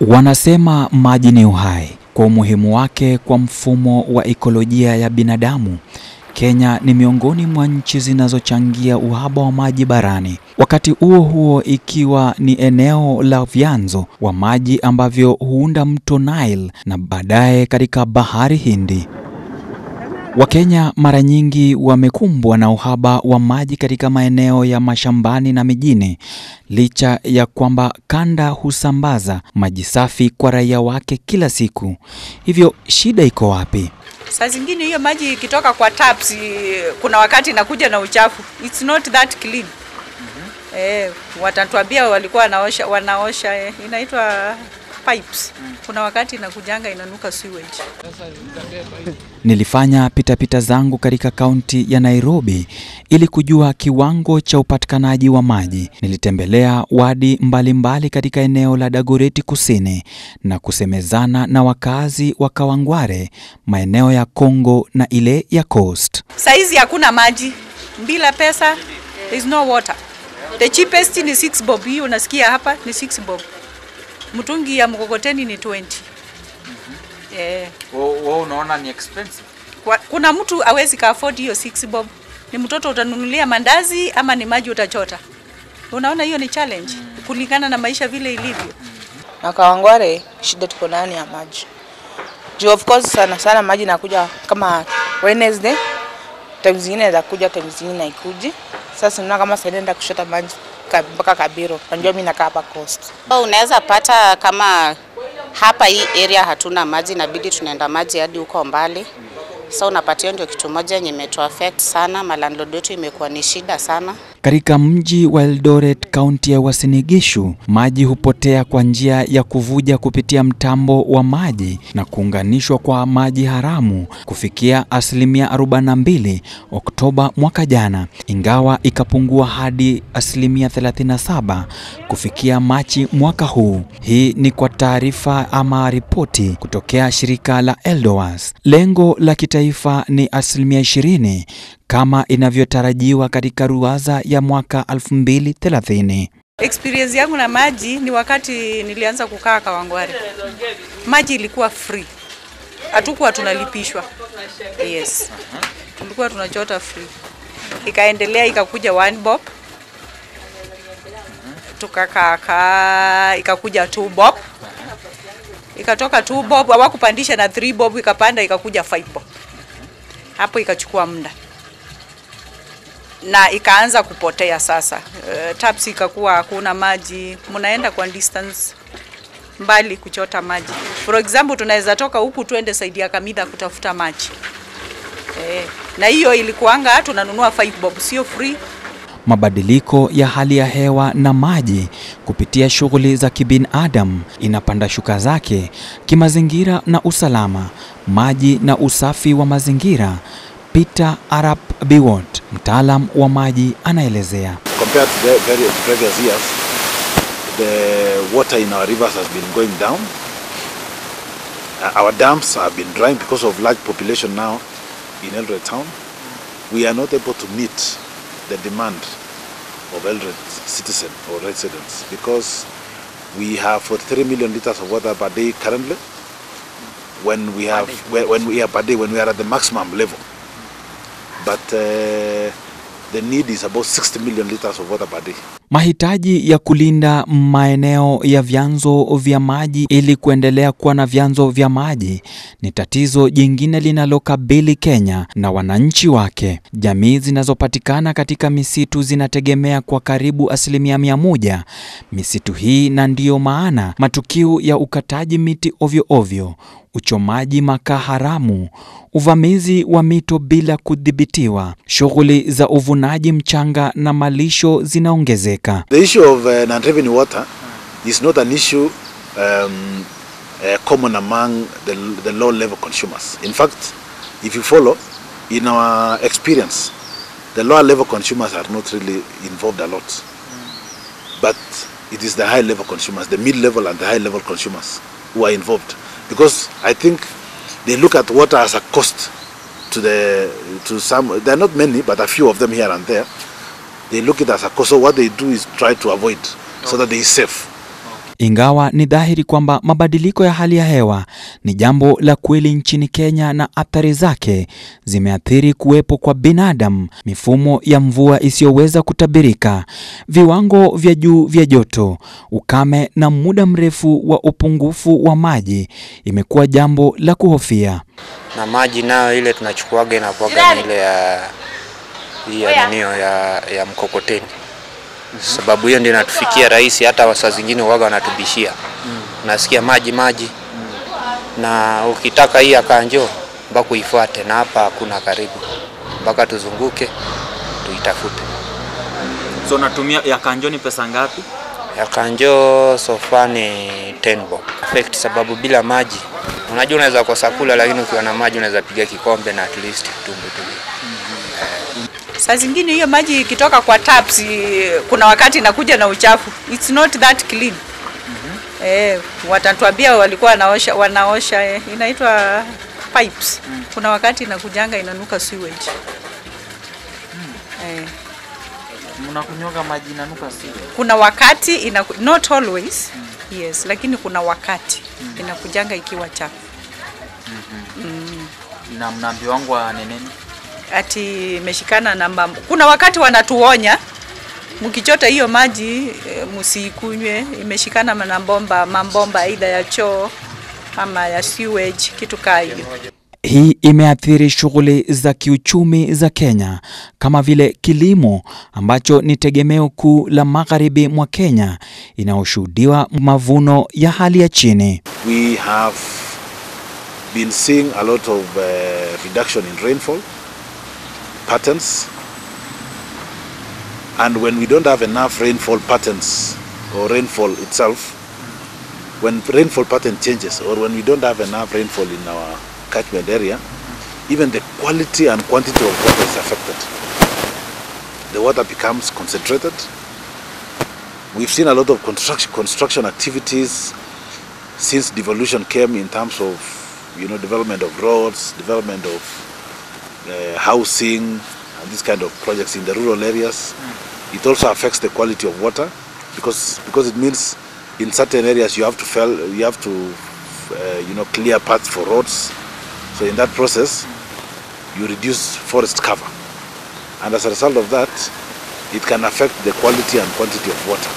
Wanasema maji ni uhai. Kwa umuhimu wake kwa mfumo wa ekolojia ya binadamu, Kenya ni miongoni mwa nchi zinazochangia uhaba wa maji barani. Wakati huo huo, ikiwa ni eneo la vyanzo wa maji ambavyo huunda mto Nile na baadaye katika bahari Hindi. Wakenya mara nyingi wamekumbwa na uhaba wa maji katika maeneo ya mashambani na mijini, licha ya kwamba kanda husambaza maji safi kwa raia wake kila siku. Hivyo shida iko wapi? Saa zingine hiyo maji ikitoka kwa taps kuna wakati inakuja na uchafu. It's not that clean. Watatuambia walikuwa wanaosha inaitwa pipes. Kuna wakati inakujanga inanuka sewage. Nilifanya pitapita zangu katika kaunti ya Nairobi ili kujua kiwango cha upatikanaji wa maji. Nilitembelea wadi mbalimbali katika eneo la Dagoretti Kusini na kusemezana na wakaazi wa Kawangware, maeneo ya Kongo na ile ya Coast. Saizi hakuna maji. Bila pesa, there is no water. The cheapest ni 6 bob. Hiyo unasikia hapa ni 6 bob. Mtungi ya mkokoteni ni 20. Wao unaona ni expensive. Kuna mtu hawezi ka afford hiyo 6 bob. Ni mtoto utanunulia mandazi ama ni maji utachota. Unaona hiyo ni challenge kulingana na maisha vile ilivyo. Na Kawangware shida tuko nani ya maji. Juu of course sana maji nakuja kama Wednesday. Time zingine za kuja, time zingine haikuji. Sasa nina kama sasa kushota maji mpaka Kabiro. Unajua mimi nakaa hapa Coast. Unaweza pata kama hapa hii area hatuna maji, inabidi tunaenda maji hadi huko mbali. Sasa unapata ndio kitu moja yenye imetu affect sana, landlord wetu imekuwa ni shida sana. Katika mji wa Eldoret, kaunti ya Uasin Gishu, maji hupotea kwa njia ya kuvuja kupitia mtambo wa maji na kuunganishwa kwa maji haramu kufikia 42% Oktoba mwaka jana, ingawa ikapungua hadi 37% kufikia Machi mwaka huu. Hii ni kwa taarifa ama ripoti kutokea shirika la Eldowas. Lengo la kitaifa ni 20% kama inavyotarajiwa katika ruwaza ya mwaka 2030. Experience yangu na maji ni wakati nilianza kukaa Kawangware. Maji ilikuwa free. Hatukuwa tunalipishwa. Yes. Tulikuwa tunachota free. Ikaendelea ikakuja 1 bob. Tukakaa ikakuja 2 bob. Ikatoka 2 bob hawakupandisha na 3 bob ikapanda ikakuja 5 bob. Hapo ikachukua muda. Na ikaanza kupotea sasa. Taps ikakuwa hakuna maji. Mnaenda kwa distance mbali kuchota maji. For example, tunaweza toka huku tuende side ya Kamidha kutafuta maji. Na hiyo ilikuanga tunanunua 5 bob, sio free. Mabadiliko ya hali ya hewa na maji kupitia shughuli za kibinadamu inapanda shuka zake kimazingira na usalama, maji na usafi wa mazingira. Peter Arap Biwot, mtaalam wa maji, anaelezea. Compared to the previous years, the water in our rivers has been going down. Our dams have been drying because of large population now in Eldoret town. We are not able to meet the demand of Eldoret citizens or residents because we have 43 million liters of water per day currently. When we are at the maximum level. But the need is about 60 million liters of water per day. Mahitaji ya kulinda maeneo ya vyanzo vya maji ili kuendelea kuwa na vyanzo vya maji ni tatizo jingine linalokabili Kenya na wananchi wake. Jamii zinazopatikana katika misitu zinategemea kwa karibu 100% misitu hii, na ndiyo maana matukio ya ukataji miti ovyo ovyo, uchomaji makaa haramu, uvamizi wa mito bila kudhibitiwa, shughuli za uvunaji mchanga na malisho zinaongezeka. The issue of non-revenue water is not an issue common among the low-level consumers. In fact, if you follow, in our experience, the lower-level consumers are not really involved a lot. But it is the high-level consumers, the mid-level and the high-level consumers who are involved. Because I think they look at water as a cost to some. There are not many, but a few of them here and there. They look at it as a cost. So what they do is try to avoid so that they are safe. Ingawa ni dhahiri kwamba mabadiliko ya hali ya hewa ni jambo la kweli nchini Kenya na athari zake zimeathiri kuwepo kwa binadamu, mifumo ya mvua isiyoweza kutabirika, viwango vya juu vya joto, ukame na muda mrefu wa upungufu wa maji imekuwa jambo la kuhofia. Na maji nayo ile tunachukuaga inakuwaga ni ile ya mkokoteni. Sababu hiyo ndio inatufikia rahisi, hata saa zingine waga wanatubishia. Nasikia maji. Na ukitaka hii akanjo mpaka uifuate, na hapa hakuna karibu. Mpaka tuzunguke tuitafute. So natumia ya kanjo ni pesa ngapi? Ya kanjo sofa ni 10 bob. Effect sababu bila maji unajua unaweza kosa kula, lakini ukiwa na maji unaweza piga kikombe na at least tumbo tu. Saa zingine hiyo maji ikitoka kwa taps kuna wakati inakuja na uchafu. It's not that clean. Watatuambia walikuwa wanaosha inaitwa pipes. Kuna wakati inakujanga inanuka sewage. Mnakunyoga maji inanuka sewage. Kuna wakati not always. Yes, lakini kuna wakati inakujanga ikiwa chafu. Na mnaambia wangu wa nini? Ati imeshikana na kuna wakati wanatuonya mkichota hiyo maji msikunywe, imeshikana na mabomba aidha ya choo ama ya sewage, kitu kama hiyo. Hii imeathiri shughuli za kiuchumi za Kenya kama vile kilimo ambacho ni tegemeo kuu la magharibi mwa Kenya inayoshuhudiwa mavuno ya hali ya chini. We have been seeing a lot of reduction in rainfall patterns, and when we don't have enough rainfall patterns or rainfall itself, when rainfall pattern changes or when we don't have enough rainfall in our catchment area, even the quality and quantity of water is affected. The water becomes concentrated. We've seen a lot of construction activities since devolution came in terms of development of roads, development of housing and this kind of projects in the rural areas. It also affects the quality of water because it means in certain areas you have to clear paths for roads. So in that process you reduce forest cover, and as a result of that it can affect the quality and quantity of water.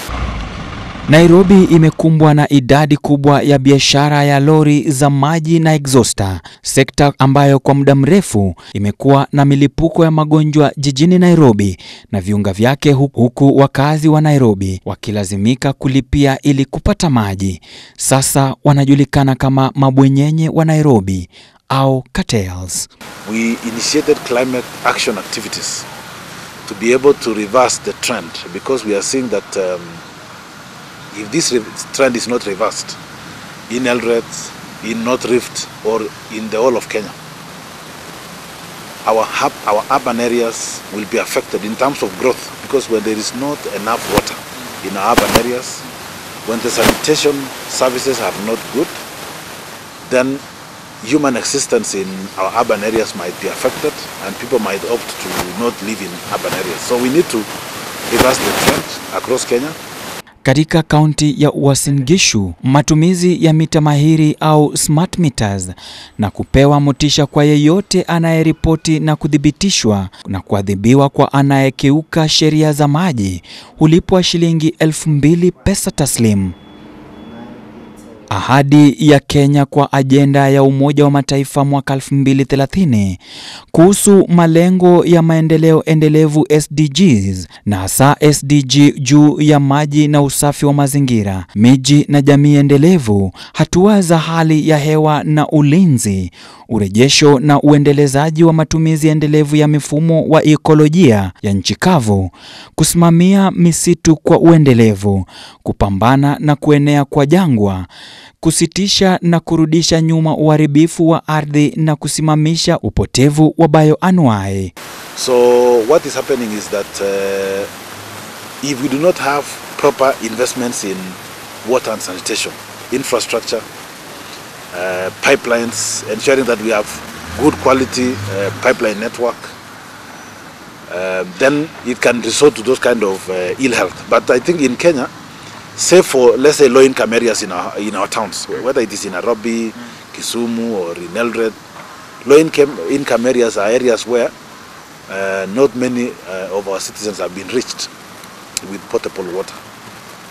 Nairobi imekumbwa na idadi kubwa ya biashara ya lori za maji na exhauster, sekta ambayo kwa muda mrefu imekuwa na milipuko ya magonjwa jijini Nairobi na viunga vyake, huku wakazi wa Nairobi wakilazimika kulipia ili kupata maji. Sasa wanajulikana kama mabwenyenye wa Nairobi au cartels. We initiated climate action activities to be able to reverse the trend, because we are seeing that if this trend is not reversed in Eldoret, in North Rift or in the whole of Kenya, our urban areas will be affected in terms of growth, because when there is not enough water in our urban areas, when the sanitation services are not good, then human existence in our urban areas might be affected and people might opt to not live in urban areas. So we need to reverse the trend across Kenya. Katika kaunti ya Uasin Gishu, matumizi ya mita mahiri au smart meters na kupewa motisha kwa yeyote anayeripoti na kudhibitishwa na kuadhibiwa kwa anayekeuka sheria za maji hulipwa shilingi 2,000 pesa taslimu. Ahadi ya Kenya kwa ajenda ya Umoja wa Mataifa mwaka 2030 kuhusu malengo ya maendeleo endelevu SDGs, na hasa SDG juu ya maji na usafi wa mazingira, miji na jamii endelevu, hatua za hali ya hewa na ulinzi, urejesho na uendelezaji wa matumizi endelevu ya mifumo wa ekolojia ya nchi kavu, kusimamia misitu kwa uendelevu, kupambana na kuenea kwa jangwa, kusitisha na kurudisha nyuma uharibifu wa ardhi na kusimamisha upotevu wa bioanuai. So what is happening is that if we do not have proper investments in water and sanitation, infrastructure, pipelines, ensuring that we have good quality pipeline network, then it can resort to those kind of ill health. But I think in Kenya, save for, let's say, low-income areas in our towns, whether it is in Nairobi, Kisumu, or in Eldoret. Low-income areas are areas where not many of our citizens have been reached with potable water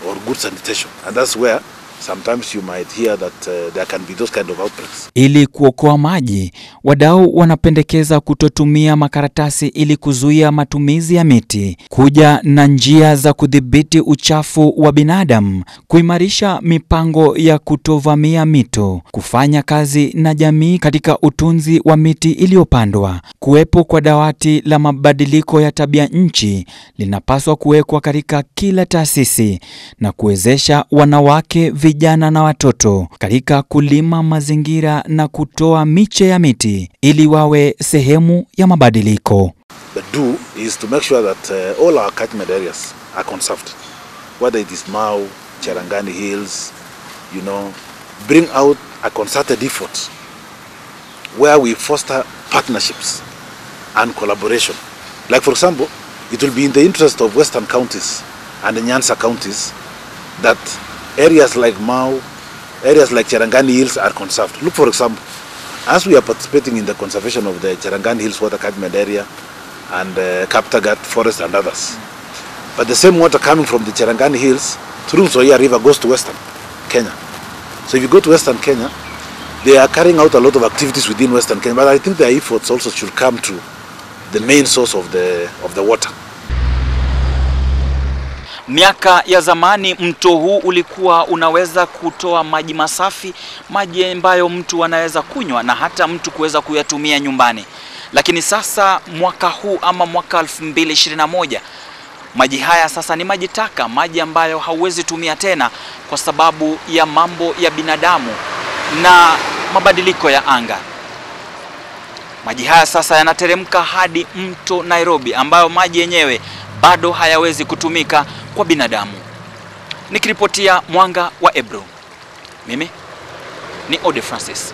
or good sanitation, and that's where sometimes you might hear that there can be those kind of outbreaks. Ili kuokoa maji, wadau wanapendekeza kutotumia makaratasi ili kuzuia matumizi ya miti, kuja na njia za kudhibiti uchafu wa binadamu, kuimarisha mipango ya kutovamia mito, kufanya kazi na jamii katika utunzi wa miti iliyopandwa. Kuwepo kwa dawati la mabadiliko ya tabia nchi linapaswa kuwekwa katika kila taasisi na kuwezesha wanawake, vijana na watoto katika kulima mazingira na kutoa miche ya miti ili wawe sehemu ya mabadiliko. The do is to make sure that all our catchment areas are conserved, whether it is Mau, Cherangani Hills, bring out a concerted effort where we foster partnerships and collaboration. Like, for example, it will be in the interest of Western counties and the Nyanza counties that areas like Mau, areas like Cherangani Hills are conserved. Look, for example, as we are participating in the conservation of the Cherangani Hills water catchment area and Kaptagat forest and others, but the same water coming from the Cherangani Hills through Nzoia River goes to Western Kenya. So if you go to Western Kenya, they are carrying out a lot of activities within Western Kenya, but I think their efforts also should come to the main source of the water. Miaka ya zamani mto huu ulikuwa unaweza kutoa maji masafi, maji ambayo mtu anaweza kunywa na hata mtu kuweza kuyatumia nyumbani. Lakini sasa mwaka huu ama mwaka 2021, maji haya sasa ni maji taka, maji ambayo hauwezi tumia tena kwa sababu ya mambo ya binadamu na mabadiliko ya anga. Maji haya sasa yanateremka hadi mto Nairobi, ambayo maji yenyewe bado hayawezi kutumika kwa binadamu. Nikiripotia Mwanga wa Ebro, mimi ni Ode Francis.